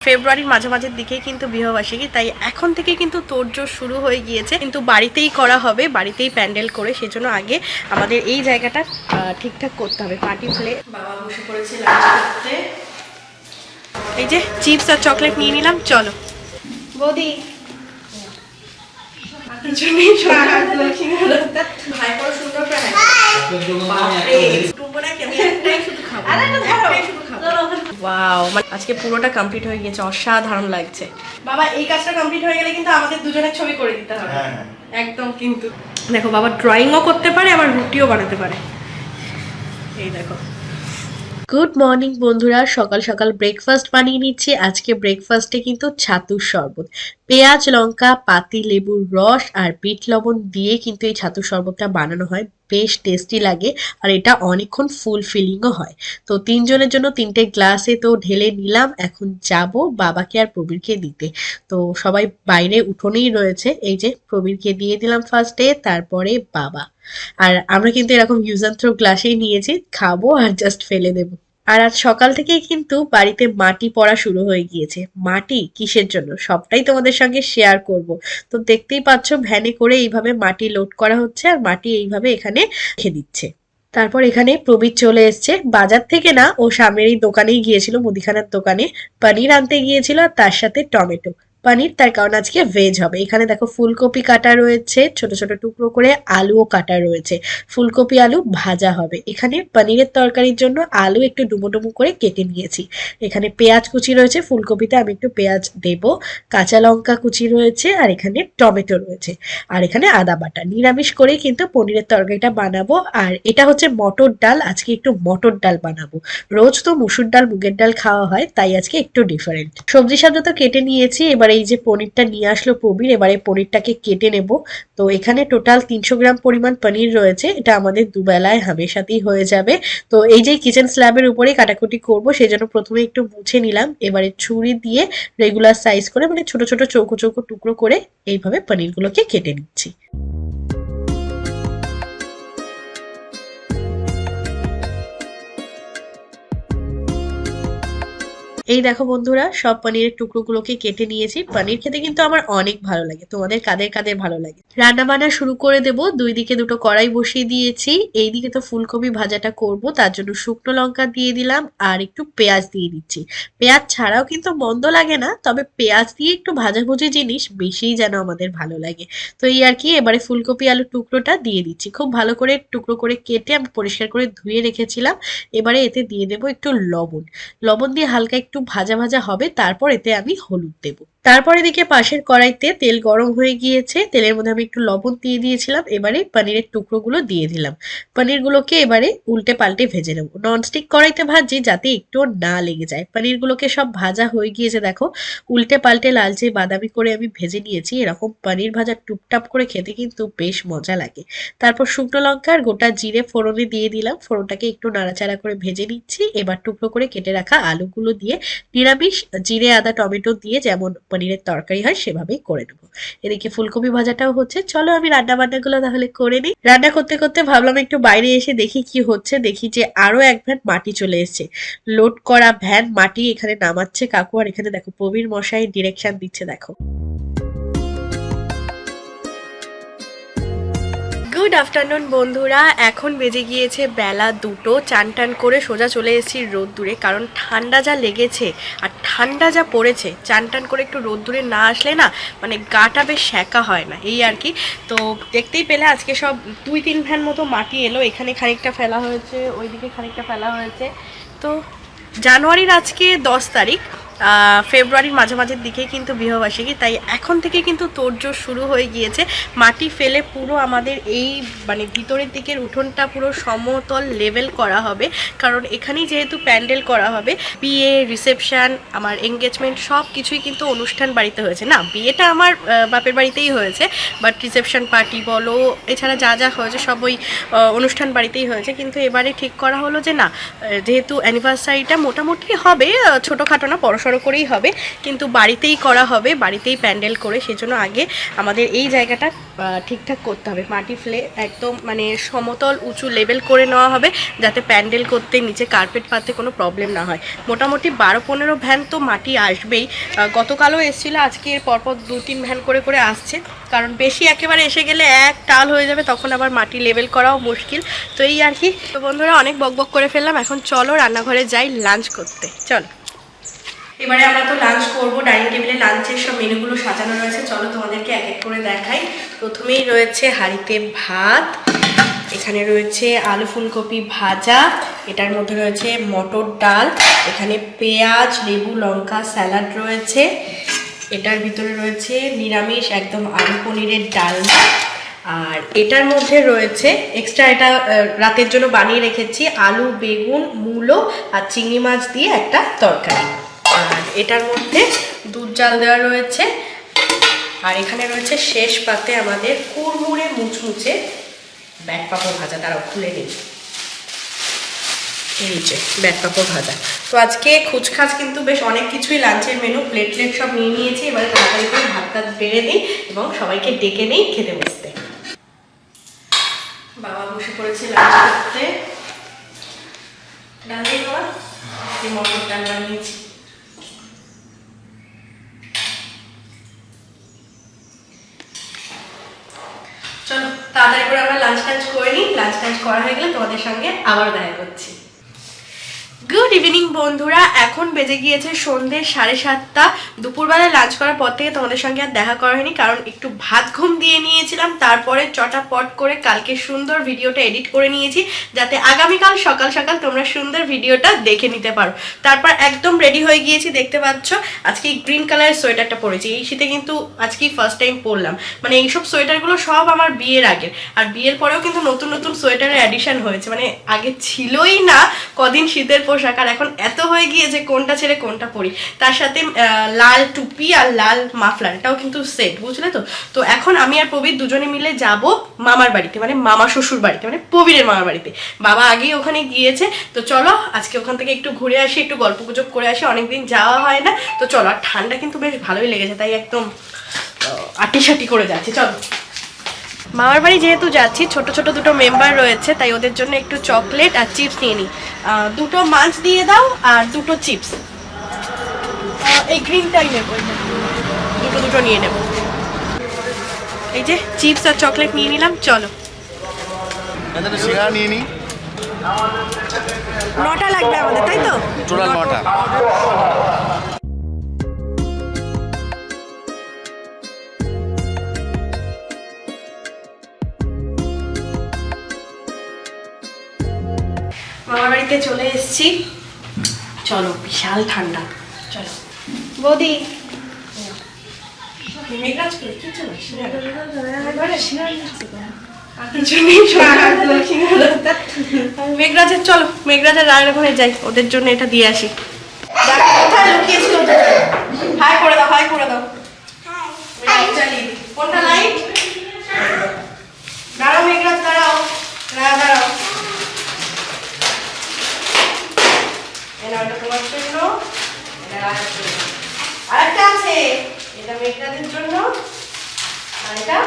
ফেব্রুয়ারির মাঝামাঝির দিকেই কিন্তু বিবাহবার্ষিকী, তাই এখন থেকে কিন্তু তোড়জোড় শুরু হয়ে গিয়েছে। কিন্তু বাড়িতেই করা হবে, বাড়িতেই প্যান্ডেল করে, সেজন্য আগে আমাদের এই জায়গাটা ঠিকঠাক করতে হবে। পার্টি প্লে বাবা বসে পড়েছে লাঞ্চ করতে। এই যে চিপস আর চকলেট নিয়ে নিলাম, চলো বৌদি। ভাই বড় সুন্দর করে ওয়াও, মানে আজকে পুরোটা কমপ্লিট হয়ে গেছে, অসাধারণ লাগছে। বাবা এই কাজটা কমপ্লিট হয়ে গেলে কিন্তু আমাদের দুজনের ছবি করে দিতে হবে। একদম। কিন্তু দেখো বাবা ড্রয়িংও করতে পারে, আবার রুটিও বানাতে পারে। এই দেখো। গুড মর্নিং বন্ধুরা, সকাল সকাল ব্রেকফাস্ট বানিয়ে নিচ্ছি। আজকে ব্রেকফাস্টে কিন্তু ছাতুর শরবত, পেঁয়াজ লঙ্কা পাতি লেবুর রস আর বিট লবণ দিয়ে কিন্তু এই ছাতুর শরবতটা বানানো হয়। বেশ টেস্টি লাগে আর এটা অনেকক্ষণ ফুলফিলিংও হয়। তো তিনজনের জন্য 3টে গ্লাসে তো ঢেলে নিলাম। এখন যাব বাবাকে আর প্রবীরকে দিতে। তো সবাই বাইরে উঠোনেই রয়েছে। এই যে প্রবীরকে দিয়ে দিলাম ফার্স্টে, তারপরে বাবা। আর আমরা কিন্তু এরকম ইউজ অ্যান্ড থ্রো গ্লাসেই নিয়েছি, খাবো আর জাস্ট ফেলে দেবো। আর আজ সকাল থেকেই কিন্তু বাড়িতে মাটি পড়া শুরু হয়ে গিয়েছে। মাটি কিসের জন্য সবটাই তোমাদের সঙ্গে শেয়ার করব। তো দেখতেই পাচ্ছ ভ্যানে করে এইভাবে মাটি লোড করা হচ্ছে আর মাটি এইভাবে এখানে রেখে দিচ্ছে। তারপর এখানে প্রবীর চলে এসছে বাজার থেকে, না ও সামনের এই দোকানেই গিয়েছিল, মুদিখানার দোকানে পনির আনতে গিয়েছিল আর তার সাথে টমেটো পনির, তার কারণ আজকে ভেজ হবে। এখানে দেখো ফুলকপি কাটা রয়েছে, ছোট ছোট টুকরো করে আলুও কাটা রয়েছে। ফুলকপি আলু ভাজা হবে। এখানে পনিরের তরকারির জন্য আলু একটু ডুমো ডুমো করে কেটে নিয়েছি। এখানে পেঁয়াজ কুচি রয়েছে, ফুলকপিতে আমি একটু পেঁয়াজ দেব, কাঁচা লঙ্কা কুচি রয়েছে আর এখানে টমেটো রয়েছে আর এখানে আদা বাটা। নিরামিষ করেই কিন্তু পনিরের তরকারিটা বানাবো। আর এটা হচ্ছে মটর ডাল, আজকে একটু মটর ডাল বানাবো। রোজ তো মুসুর ডাল মুগের ডাল খাওয়া হয়, তাই আজকে একটু ডিফারেন্ট। সবজি সাবজি তো কেটে নিয়েছি, এবার এই যে পনিরটা নিয়ে আসলো প্রবীর, এবারে পনিরটাকে কেটে নেব। তো এখানে টোটাল 300 গ্রাম পরিমাণ পনির রয়েছে, এটা আমাদের দুবেলায় হামেশাতেই হয়ে যাবে। তো এই যে কিচেন স্ল্যাবের উপরেই কাটাকুটি করব, সেজন্য প্রথমে একটু মুছে নিলাম। এবারে ছুরি দিয়ে রেগুলার সাইজ করে, মানে ছোট ছোট চৌকো চৌকো টুকরো করে এইভাবে পনিরগুলোকে কেটে নিচ্ছি। এই দেখো বন্ধুরা, সব পনিরের টুকরোগুলোকে কেটে নিয়েছি। পনির খেতে কিন্তু আমার অনেক ভালো লাগে। তোমাদের কাদের কাদের ভালো লাগে? রান্না বান্না শুরু করে দেব। দুই দিকে দুটো কড়াই বসিয়ে দিয়েছি। এইদিকে তো ফুলকপি ভাজাটা করব, তার জন্য শুকনো লঙ্কা দিয়ে দিলাম আর একটু পেঁয়াজ দিয়ে দিচ্ছি। পেঁয়াজ ছাড়াও কিন্তু মন্দ লাগে না, তবে পেঁয়াজ দিয়ে একটু ভাজাভুজি জিনিস বেশিই যেন আমাদের ভালো লাগে। তো এই আর কি। এবারে ফুলকপি আলু টুকরোটা দিয়ে দিচ্ছি। খুব ভালো করে টুকরো করে কেটে আমি পরিষ্কার করে ধুয়ে রেখেছিলাম। এবারে এতে দিয়ে দেবো একটু লবণ। লবণ দিয়ে হালকা একটু ভাজা ভাজা হবে, তারপর এতে আমি হলুদ দেব। তারপর এদিকে পাশের কড়াইতে তেল গরম হয়ে গিয়েছে, তেলের মধ্যে আমি একটু লবণ দিয়ে দিয়েছিলাম। এবারে পনিরের টুকরোগুলো দিয়ে দিলাম। পনিরগুলোকে এবারে উল্টে পাল্টে ভেজে নেবো। ননস্টিক কড়াইতে ভাজি যাতে একটু না লেগে যায়। পনিরগুলোকে সব ভাজা হয়ে গিয়েছে, দেখো উল্টে পাল্টে লালচে বাদামি করে আমি ভেজে নিয়েছি। এরকম পনির ভাজা টুপটাপ করে খেতে কিন্তু বেশ মজা লাগে। তারপর শুকনো লঙ্কা আর গোটা জিরে ফোড়নে দিয়ে দিলাম। ফোড়নটাকে একটু নাড়াচাড়া করে ভেজে নিচ্ছি। এবার টুকরো করে কেটে রাখা আলুগুলো দিয়ে নিরামিষ জিরে আদা টমেটো দিয়ে যেমন পনিরের তরকারি হয় সেভাবেই করে নেবো। এদিকে ফুলকপি ভাজাটাও হচ্ছে। চলো আমি রান্না বান্নাগুলো তাহলে করে নিই। রান্না করতে করতে ভাবলাম একটু বাইরে এসে দেখি কি হচ্ছে। দেখি যে আরো এক ভ্যান মাটি চলে এসেছে। লোড করা ভ্যান মাটি এখানে নামাচ্ছে কাকু। আর এখানে দেখো প্রবীর মশাই ডিরেকশন দিচ্ছে, দেখো। গুড আফটারনুন বন্ধুরা, এখন বেজে গিয়েছে বেলা 2টো। চান টান করে সোজা চলে এসেছি রোদ্দুরে, কারণ ঠান্ডা যা লেগেছে আর ঠান্ডা যা পড়েছে, চান টান করে একটু রোদ্দুরে না আসলে না মানে গাটা বেশ সেকা হয় না, এই আর কি। তো দেখতেই পেলে আজকে সব 2-3 ভ্যান মতো মাটি এলো। এখানে খানিকটা ফেলা হয়েছে, ওইদিকে খানিকটা ফেলা হয়েছে। তো জানুয়ারির আজকে 10 তারিখ, ফেব্রুয়ারির মাঝামাঝির দিকেই কিন্তু বিবাহবার্ষিকী, তাই এখন থেকে কিন্তু তোড়জোড় শুরু হয়ে গিয়েছে। মাটি ফেলে পুরো আমাদের এই মানে ভিতরের দিকের উঠোনটা পুরো সমতল লেভেল করা হবে, কারণ এখানেই যেহেতু প্যান্ডেল করা হবে। বিয়ে, রিসেপশন, আমার এঙ্গেজমেন্ট সব কিছুই কিন্তু অনুষ্ঠান বাড়িতে হয়েছে। না, বিয়েটা আমার বাপের বাড়িতেই হয়েছে, বাট রিসেপশন পার্টি বলো, এছাড়া যা যা হয়েছে সব ওই অনুষ্ঠান বাড়িতেই হয়েছে। কিন্তু এবারে ঠিক করা হলো যে না, যেহেতু অ্যানিভার্সারিটা মোটামুটি হবে ছোটোখাটো না, পড়াশোনা বড়সড় করেই হবে, কিন্তু বাড়িতেই করা হবে, বাড়িতেই প্যান্ডেল করে। সেজন্য আগে আমাদের এই জায়গাটা ঠিকঠাক করতে হবে, মাটি ফেলে একদম মানে সমতল উঁচু লেভেল করে নেওয়া হবে, যাতে প্যান্ডেল করতে নিচে কার্পেট পাততে কোনো প্রবলেম না হয়। মোটামুটি 12-15 ভ্যান তো মাটি আসবেই, গতকালও এসেছিলো, আজকে পরপর 2-3 ভ্যান করে করে আসছে, কারণ বেশি একেবারে এসে গেলে এক টাল হয়ে যাবে, তখন আবার মাটি লেভেল করাও মুশকিল। তো এই আর কি। তো বন্ধুরা অনেক বকবক করে ফেললাম, এখন চলো রান্নাঘরে যাই লাঞ্চ করতে। চলো, এবারে আমরা তো লাঞ্চ করবো, ডাইনিং টেবিলে লাঞ্চের সব মেনুগুলো সাজানো রয়েছে, চলো তোমাদেরকে এক এক করে দেখাই। প্রথমেই রয়েছে হাঁড়িতে ভাত, এখানে রয়েছে আলু ফুলকপি ভাজা, এটার মধ্যে রয়েছে মটর ডাল, এখানে পেঁয়াজ লেবু লঙ্কা স্যালাড রয়েছে, এটার ভিতরে রয়েছে নিরামিষ একদম আলু পনিরের ডালনা, আর এটার মধ্যে রয়েছে এক্সট্রা, এটা রাতের জন্য বানিয়ে রেখেছি, আলু বেগুন মূলো আর চিংড়ি মাছ দিয়ে একটা তরকারি, আর এটার মধ্যে দুধ জাল দেওয়া রয়েছে, আর এখানে রয়েছে শেষ পাতে আমাদের কুড়মুড়ে মুচমুচে ব্যাট পাপড় ভাজা, তারাও খুলে নিই, এই যে ব্যাট পাপড় ভাজা। তো আজকে খুচখাচ কিন্তু বেশ অনেক কিছুই লাঞ্চের মেনু, প্লেট সব নিয়ে নিয়েছি, এবারে তাড়াতাড়ি করে ভাতটা বেড়ে দিই এবং সবাইকে ডেকে নেই খেতে বসতে। বাবা বসে পড়েছে লাঞ্চ করতে, ডাল দিয়ে বাবা মটর ডাল বানিয়েছি। চলো তাড়াতাড়ি করে আমরা লাঞ্চ টাঞ্চ করে নিই, লাঞ্চ টাঞ্চ করা হয়ে গেলে তোমাদের সঙ্গে আবার দেখা করছি। গুড ইভিনিং বন্ধুরা, এখন বেজে গিয়েছে সন্ধ্যে 7:30। দুপুরবেলায় লাঞ্চ করার পর থেকে তোমাদের সঙ্গে আর দেখা করা হয়নি, কারণ একটু ভাত ঘুম দিয়ে নিয়েছিলাম, তারপরে চটাপট করে কালকে সুন্দর ভিডিওটা এডিট করে নিয়েছি, যাতে আগামীকাল সকাল সকাল তোমরা সুন্দর ভিডিওটা দেখে নিতে পারো। তারপর একদম রেডি হয়ে গিয়েছি, দেখতে পাচ্ছ আজকে গ্রিন কালারের সোয়েটারটা পরেছি, এই শীতে কিন্তু আজকেই ফার্স্ট টাইম পরলাম, মানে এইসব সোয়েটারগুলো সব আমার বিয়ের আগের, আর বিয়ের পরেও কিন্তু নতুন নতুন সোয়েটারের অ্যাডিশন হয়েছে, মানে আগে ছিলই না কদিন শীতের পোশাক, আর এখন এত হয়ে গিয়েছে কোনটা ছেড়ে কোনটা পরি। তার সাথে লাল টুপি আর লাল মাফলার, এটাও কিন্তু সেট, বুঝলে তো। তো এখন আমি আর প্রবীর দুজনে মিলে যাব মামার বাড়িতে, মানে মামা শ্বশুর বাড়িতে, মানে প্রবীরের মামার বাড়িতে। বাবা আগেই ওখানে গিয়েছে, তো চলো আজকে ওখান থেকে একটু ঘুরে আসি, একটু গল্প গুজব করে আসি, অনেকদিন যাওয়া হয় না। তো চলো, আর ঠান্ডা কিন্তু বেশ ভালোই লেগেছে, তাই একদম আটিসাটি করে যাচ্ছে। চলো, মামার বাড়ি যেহেতু যাচ্ছি, ছোট ছোট দুটো মেম্বার রয়েছে, তাই ওদের জন্য একটু চকলেট আর চিপস নিয়ে নিই। দুটো মাছ দিয়ে দাও আর দুটো চিপস, এই গ্রিনটাই নেবো, দুটো দুটো নিয়ে নেব। এই যে চিপস আর চকলেট নিয়ে নিলাম। চলো, 9টা লাগবে আমাদের, তাই তো? টোটাল 9টা। মামার বাড়িতে চলে এসেছি, চলো, বিশাল ঠান্ডা। চলো বৌদি, মেঘরাজ মেঘরাজের, চলো মেঘরাজের রান্নাঘরে যাই, ওদের জন্য এটা দিয়ে আসি। কোথায় লুকিয়েছিল? হাই করে দাও, হাই করে দাও। কোনটা লাইট? দাঁড়াও মেঘরাজ, দাঁড়াও, দাঁড়াও। এটা তোমার জন্য, এটা রাজার জন্য, আরেকটা আছে, এটা মেঘরাজের জন্য, আর এটা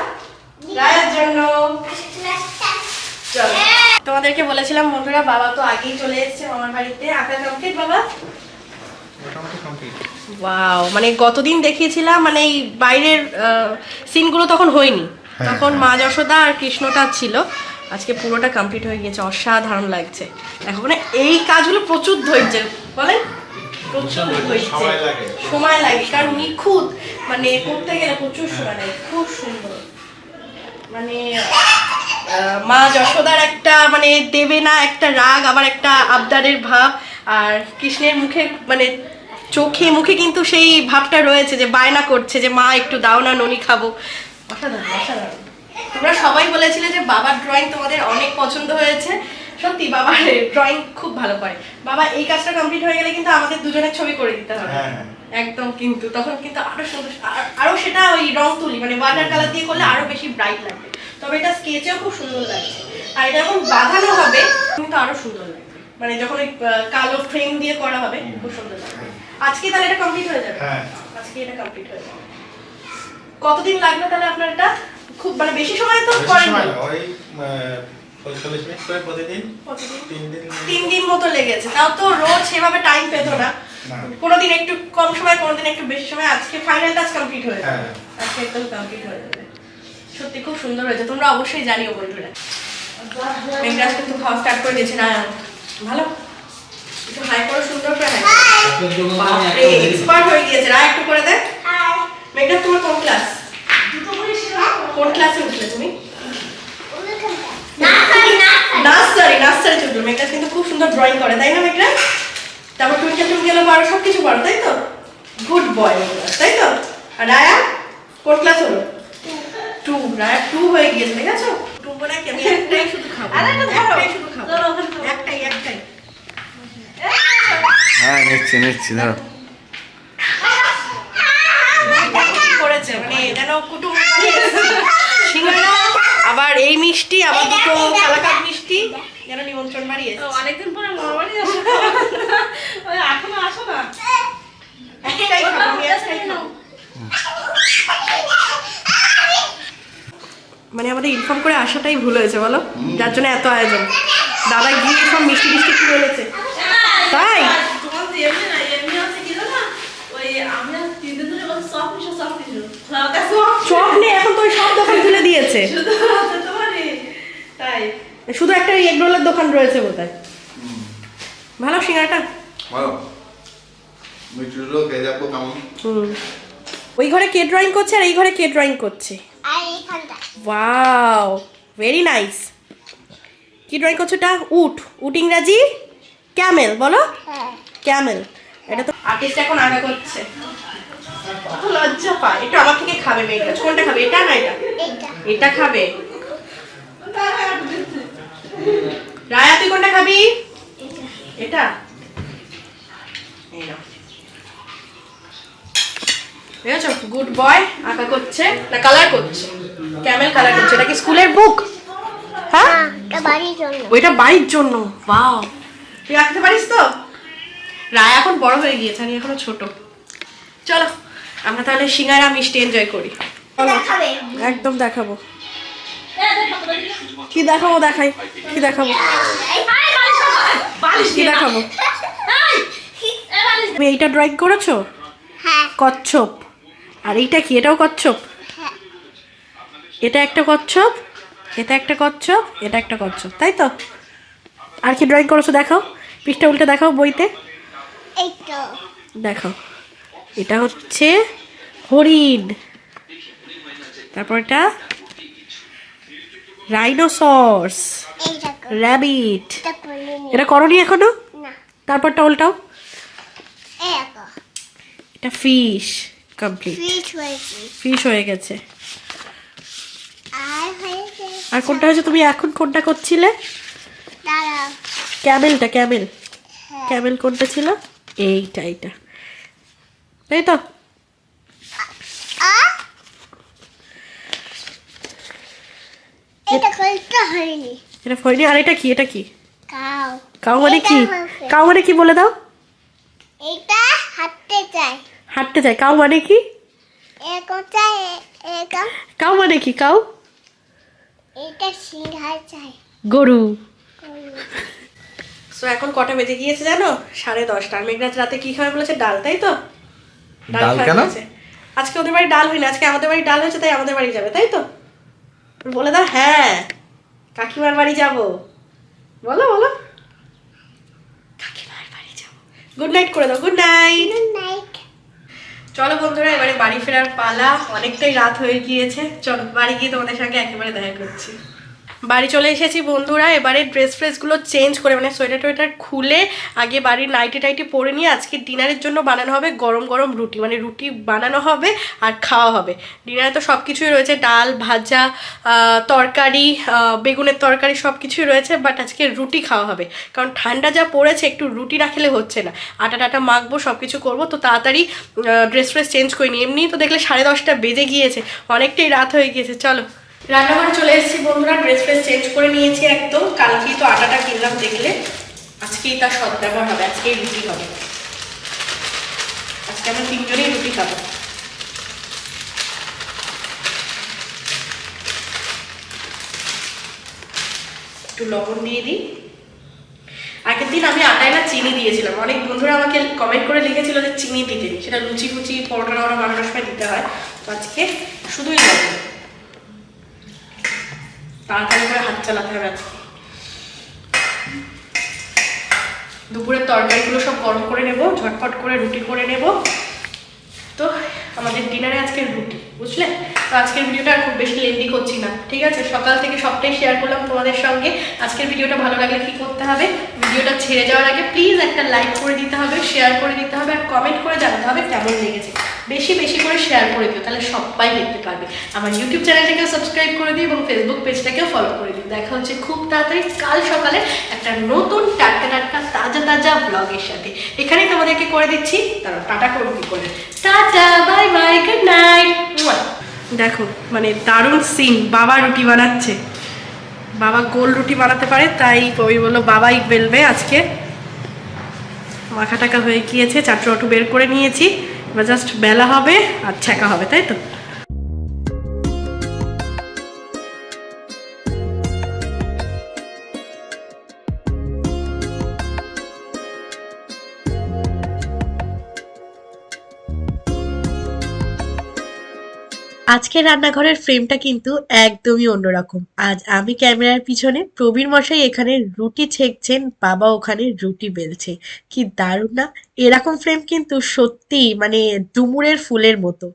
রাজার জন্য। চলো, তোমাদেরকে বলেছিলাম বন্ধুরা, বাবা তো আগেই চলে এসেছে মামার বাড়িতে। আঁকা কমপ্লিট বাবা? ওয়াও, মানে গতদিন দেখিয়েছিলাম, মানে এই বাইরের সিনগুলো তখন হয়নি, তখন মা যশোদা আর কৃষ্ণটা ছিল, আজকে পুরোটা কমপ্লিট হয়ে গেছে, অসাধারণ লাগছে। দেখো, মানে এই কাজগুলো প্রচুর ধৈর্যের, বলেন প্রচুর সময় লাগে, কারণ নিখুঁত, মানে করতে গেলে প্রচুর সময় লাগে। খুব সুন্দর, মানে মা যশোদার একটা মানে দেবে না একটা রাগ, আবার একটা আবদারের ভাব, আর কৃষ্ণের মুখে মানে চোখে মুখে কিন্তু সেই ভাবটা রয়েছে যে বায়না করছে যে মা একটু দাও না, ননি খাবো। অসাধারণ, অসাধারণ। তোমরা সবাই বলেছিলে যে বাবার ড্রয়িং তোমাদের অনেক পছন্দ হয়েছে, সত্যি বাবার ড্রয়িং খুব ভালো করে। বাবা এই কাজটা কমপ্লিট হয়ে গেলে কিন্তু আমাদের দুজনের ছবি করে দিতে হবে একদম, কিন্তু তখন কিন্তু আরো সুন্দর, আরো সেটা ওই রং তুলি মানে ওয়াটার কালার দিয়ে করলে আরো বেশি ব্রাইট লাগবে। তবে এটা স্কেচেও খুব সুন্দর লাগছে, আর এটা যখন বাঁধানো হবে কিন্তু আরো সুন্দর লাগবে, মানে যখন ওই কালো ফ্রেম দিয়ে করা হবে খুব সুন্দর লাগবে। আজকে তাহলে এটা কমপ্লিট হয়ে যাবে? হ্যাঁ আজকে এটা কমপ্লিট হয়ে যাবে। কতদিন লাগবে তাহলে আপনার এটা? খুব মানে বেশি সময় তো করেন না, ওই 45 মিনিট করে প্রতিদিন 3 দিন মতো লেগেছে। তাও তো রোজ সেভাবে টাইম পেত না, কোনোদিন একটু কম সময় কোনোদিন একটু বেশি সময়। আজকে ফাইনাল টাচ কমপ্লিট হয়ে যাবে। আজকে একদম কমপ্লিট হয়ে যাবে। সত্যি খুব সুন্দর হয়েছে, তোমরা অবশ্যই জানিও বন্ধুরা। মেঘরাজ কিন্তু খাওয়া স্টার্ট করে দিয়েছে না? ভালো, একটু হাই করে সুন্দর করে হাই। বাপরে এক্সপার্ট হয়ে গিয়েছে। রায় একটু করে দে। মেঘরাজ তোমার কোন ক্লাস? কোন ক্লাসে উঠলে তুমি? নার্সারি চলবে। মেঘরাজ কিন্তু খুব সুন্দর ড্রয়িং করে, তাই না মেঘরাজ? তারপর টুইঙ্কেল পারো, সবকিছু পারো, তাই তো? গুড বয় মেঘরাজ, তাই তো? আর রায়া কোন ক্লাস হলো? 2। রায়া 2 হয়ে গিয়েছে, ঠিক আছে? 2 বলে কি আমি একটাই শুধু খাবো। একটাই শুধু খাবো, একটাই। হ্যাঁ নিচ্ছি ধরো। করেছে মানে যেন কুটুম সিঙ্গারা, আবার এই মিষ্টি, আবার দুটো কালাকাঁদ মিষ্টি, যেন নিমন্ত্রণ বাড়ি এসেছে। অনেকদিন পরে আমার বাড়ি আসো, ওই এখনো আসো না। একটাই খাবো, আমি একটাই খাবো। মানে আমাদের ইনফর্ম করে আসাটাই ভুল হয়েছে বলো, যার জন্য এত আয়োজন। দাদা গিয়ে সব মিষ্টি কি বলেছে, তাই? তোমার তো এমনি না, এমনি আছে কি জানো? ওই আমরা 3 দিন ধরে বলছি সব কিছু চপ নেই এখন, তো ওই সব দোকান খুলে দিয়েছে। শুধু তোমারই তাই, শুধু একটা এগ রোলের দোকান রয়েছে বোধহয়। ভালো সিঙ্গারাটা, ভালো মিষ্টিগুলো খেয়ে যাবো কেমন। ওই ঘরে কে ড্রয়িং করছে আর এই ঘরে কে ড্রয়িং করছে? Wow, very nice. কি ড্রয়িং করছো এটা? উট ইংরাজি ক্যামেল বলো। ক্যামেল। এটা তো আর্টিস্ট এখন আঁকা করছে, কত লজ্জা পায়। এটা আমার থেকে খাবে মেয়েটা। কোনটা খাবে, এটা না এটা? এটা খাবে। রায়া তুই কোনটা খাবি? এটা। এই নাও, দেখেছো? গুড বয় আঁকা করছে না কালার করছে, ক্যামেল কালার করছে। এটা কি স্কুলের বুক? হ্যাঁ, ওইটা বাড়ির জন্য। ওয়াও, তুই আঁকতে পারিস তো? রায় এখন বড় হয়ে গিয়েছে, আমি এখনো ছোট। চলো আমরা তাহলে সিঙ্গারা মিষ্টি এনজয় করি। একদম দেখাবো। কি দেখাবো? দেখাই কি দেখাবো? কি দেখাবো? তুমি এইটা ড্রয়িং করেছো? কচ্ছপ। আর এইটা কি? এটাও কচ্ছপ। এটা একটা কচ্ছপ, এটা একটা কচ্ছপ, এটা একটা কচ্ছপ, তাই তো? আর কি ড্রয়িং করেছো দেখাও, পৃষ্ঠা উল্টে দেখাও বইতে। দেখো, এটা হচ্ছে হরিণ, তারপর এটা রাইনোসরস, র্যাবিট। এটা করনি এখনো? তারপরটা উল্টাও। এটা ফিশ। কমপ্লিট, ফিশ হয়ে গেছে। আর কোনটা হয়েছে? তুমি এখন কোনটা করছিলে? ক্যামেলটা। ক্যামেল কোনটা ছিল? এইটা, তাই তো? এটা হয়নি। আর এটা কি? এটা কি? কাউ মানে কি? কাউ মানে কি বলে দাও? হাঁটতে চাই। কাউ মানে কি? কাউ মানে কি? কাউ গরু। সো এখন কটা বেজে গিয়েছে জানো? 10:30। আর মেঘরাজ রাতে কি খাবে বলেছে? ডাল, তাই তো? ডাল খাবে। আজকে ওদের বাড়ি ডাল হয়নি, আজকে আমাদের বাড়ি ডাল হয়েছে, তাই আমাদের বাড়ি যাবে, তাই তো? বলে দাও হ্যাঁ, কাকিমার বাড়ি যাবো। বলো কাকিমার বাড়ি যাবো। গুড নাইট করে দাও। Good night. চলো বন্ধুরা, এবারে বাড়ি ফেরার পালা। অনেকটাই রাত হয়ে গিয়েছে, চলো বাড়ি গিয়ে তোমাদের সঙ্গে একেবারে দেখা করছি। বাড়ি চলে এসেছি বন্ধুরা। এবারে ড্রেসগুলো চেঞ্জ করে, মানে সোয়েটার খুলে আগে বাড়ির নাইটি পরে নিয়ে আজকে ডিনারের জন্য বানানো হবে গরম রুটি। মানে রুটি বানানো হবে আর খাওয়া হবে। ডিনারে তো সব কিছুই রয়েছে, ডাল, ভাজা, তরকারি, বেগুনের তরকারি, সব কিছুই রয়েছে। বাট আজকে রুটি খাওয়া হবে, কারণ ঠান্ডা যা পড়েছে, একটু রুটি না খেলে হচ্ছে না। আটা মাখবো, সব কিছু করবো। তো তাড়াতাড়ি ড্রেস চেঞ্জ করে নিই। এমনি তো দেখলে 10:30 বেজে গিয়েছে, অনেকটাই রাত হয়ে গিয়েছে। চলো রান্নাঘরে চলে এসেছি বন্ধুরা, ড্রেস চেঞ্জ করে নিয়েছি একদম। কালকেই তো আটাটা কিনলাম, দেখলে আজকেই তার সদ্ব্যবহার হবে, আজকেই রুটি হবে। আজকে আমরা 3 জনেই রুটি খাবো। একটু লবণ দিয়ে দিই। আগের দিন আমি আটায় না চিনি দিয়েছিলাম, অনেক বন্ধুরা আমাকে কমেন্ট করে লিখেছিল যে চিনি দিতে, সেটা লুচি ফুচি পরোটা ওরা বানানোর সময় দিতে হয়। তো আজকে শুধুই লবণ। তাড়াতাড়ি করে হাত চালাতে হবে আজকে। দুপুরের তরকারিগুলো সব গরম করে নেব, ঝটপট করে রুটি করে নেব। তো আমাদের ডিনারে আজকের রুটি, বুঝলে? তো আজকের ভিডিওটা আর খুব বেশি লেন্দি করছি না, ঠিক আছে? সকাল থেকে সবটাই শেয়ার করলাম তোমাদের সঙ্গে। আজকের ভিডিওটা ভালো লাগলে কি করতে হবে, ভিডিওটা ছেড়ে যাওয়ার আগে প্লিজ একটা লাইক করে দিতে হবে, শেয়ার করে দিতে হবে, আর কমেন্ট করে জানাতে হবে কেমন লেগেছে। বেশি বেশি করে শেয়ার করে দিও, তাহলে সবাই দেখতে পারবে। আমার ইউটিউব চ্যানেলটাকেও সাবস্ক্রাইব করে দিও এবং ফেসবুক পেজটাকেও ফলো করে দিও। দেখা হচ্ছে খুব তাড়াতাড়ি কাল সকালে একটা নতুন টাটকা টাটকা তাজা তাজা ব্লগের সাথে। এখানেই তোমাদেরকে করে দিচ্ছি, তারা টাটা করবো কি করে। Tata, bye bye, good night. দেখো মানে দারুণ সিন, বাবা রুটি বানাচ্ছে। বাবা গোল রুটি বানাতে পারে, তাই ওই বললো বাবাই বেলবে আজকে। মাখা টাকা হয়ে গিয়েছে, চাটু আটু বের করে নিয়েছি, এবার জাস্ট বেলা হবে আর ছ্যাঁকা হবে, তাই তো? আজকের রান্নাঘরের ফ্রেমটা কিন্তু একদমই অন্যরকম। আজ আমি ক্যামেরার পিছনে, প্রবীর মশাই এখানে রুটি ছেঁকছেন, বাবা ওখানে রুটি বেলছে। কি দারুণ না? এরকম ফ্রেম কিন্তু সত্যি মানে ডুমুরের ফুলের মতো।